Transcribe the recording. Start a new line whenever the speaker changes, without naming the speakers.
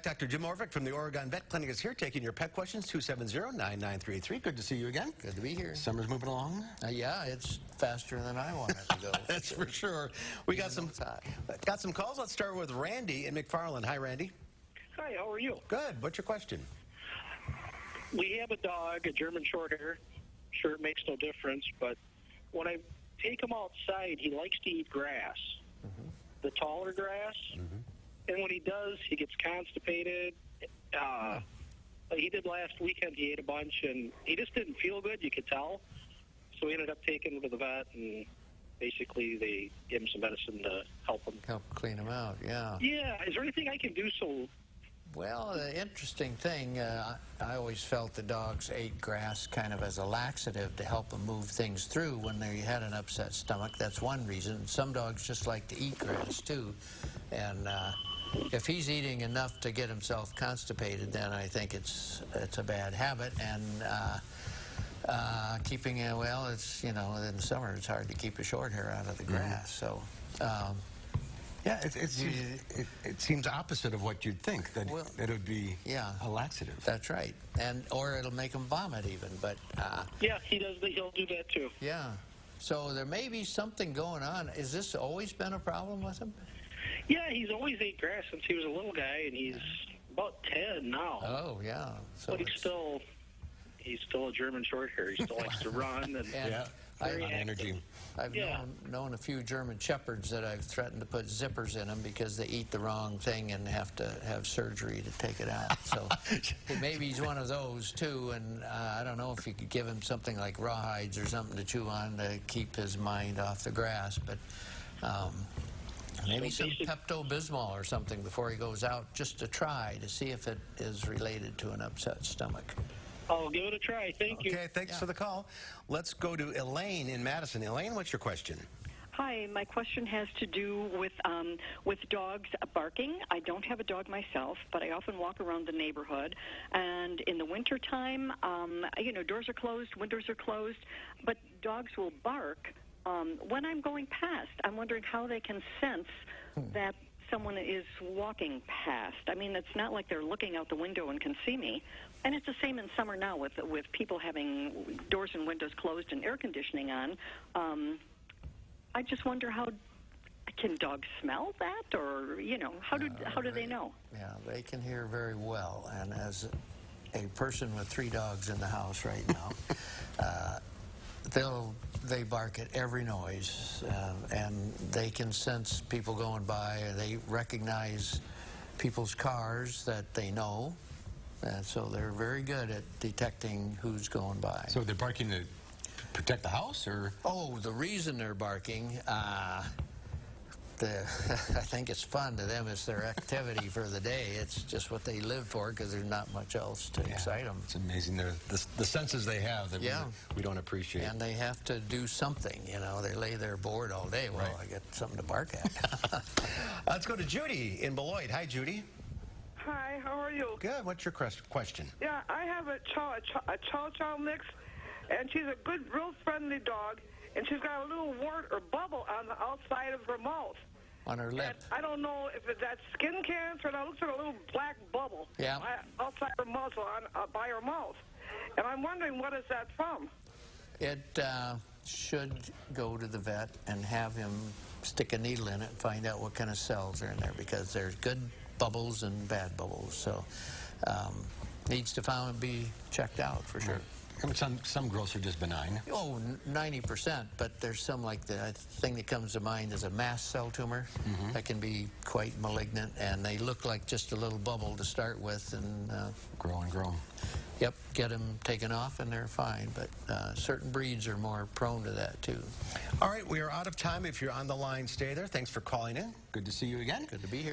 Dr. Jim Orvick from the Oregon Vet Clinic is here taking your pet questions, 270-9933. Good to see you again.
Good to be here.
Summer's moving along.
Yeah, it's faster than I want it to go.
That's for sure. We got some calls. Let's start with Randy in McFarland. Hi, Randy.
Hi, how are you?
Good. What's your question?
We have a dog, a German Shorthair. Sure, it makes no difference, but when I take him outside, he likes to eat grass, the taller grass. And when he does, he gets constipated. He did last weekend. He ate a bunch, and he just didn't feel good, you could tell. So we ended up taking him to the vet, and basically they gave him some medicine to help him.
Help clean him out, yeah.
Yeah, is there anything I can do so...
Well, the interesting thing, I always felt the dogs ate grass kind of as a laxative to help them move things through when they had an upset stomach. That's one reason. Some dogs just like to eat grass, too. And if he's eating enough to get himself constipated, then I think it's a bad habit. And keeping it, well, it's, you know, in the summer it's hard to keep a short hair out of the grass. So...
yeah, it seems opposite of what you'd think, that it would be a laxative.
That's right. Or it'll make him vomit even, but...
yeah, he'll do that too.
Yeah. So there may be something going on. Has this always been a problem with him?
Yeah, he's always ate grass since he was a little guy, and he's about 10 now.
Oh, yeah. So
but he's still a German Shorthair. He still likes to run and
very energy.
I've known a few German Shepherds that I've threatened to put zippers in them because they eat the wrong thing and have to have surgery to take it out. So maybe he's one of those too. And I don't know if you could give him something like rawhides or something to chew on to keep his mind off the grass. But maybe some Pepto-Bismol or something before he goes out, just to try to see if it is related to an upset stomach.
I'll give it a try. Thank you.
Okay, thanks for the call. Let's go to Elaine in Madison. Elaine, what's your question?
Hi, my question has to do with dogs barking. I don't have a dog myself, but I often walk around the neighborhood, and in the wintertime, you know, doors are closed, windows are closed, but dogs will bark when I'm going past. I'm wondering how they can sense that someone is walking past. I mean, it's not like they're looking out the window and can see me. And it's the same in summer now with people having doors and windows closed and air conditioning on. I just wonder, how can dogs smell that, or, you know, how do they know? Yeah,
they can hear very well. And as a person with 3 dogs in the house right now, they bark at every noise, and they can sense people going by. They recognize people's cars that they know, and so they're very good at detecting who's going by.
So they're barking to protect the house, or?
Oh, the reason they're barking, I think it's fun to them. It's their activity for the day. It's just what they live for, because there's not much else to excite them.
It's amazing. The senses they have that we don't appreciate.
And they have to do something, you know. They lay there bored all day. Well, I get something to bark at.
Let's go to Judy in Beloit. Hi, Judy.
Hi, how are you?
Good. What's your question?
Yeah, I have a Chow Chow mix, and she's a good, real friendly dog, and she's got a little wart or bubble on the outside of her mouth.
On her lip.
And I don't know if that's skin cancer, and it looks like a little black bubble outside her muzzle, by her mouth. And I'm wondering, what is that from?
It should go to the vet and have him stick a needle in it and find out what kind of cells are in there, because there's good bubbles and bad bubbles. So needs to be checked out for sure.
I mean, some growths are just benign.
Oh, 90%, but there's some, like the thing that comes to mind is a mast cell tumor that can be quite malignant, and they look like just a little bubble to start with, and
grow and grow.
Yep, get them taken off and they're fine, but certain breeds are more prone to that too.
All right, we are out of time. If you're on the line, stay there. Thanks for calling in. Good to see you again.
Good to be here.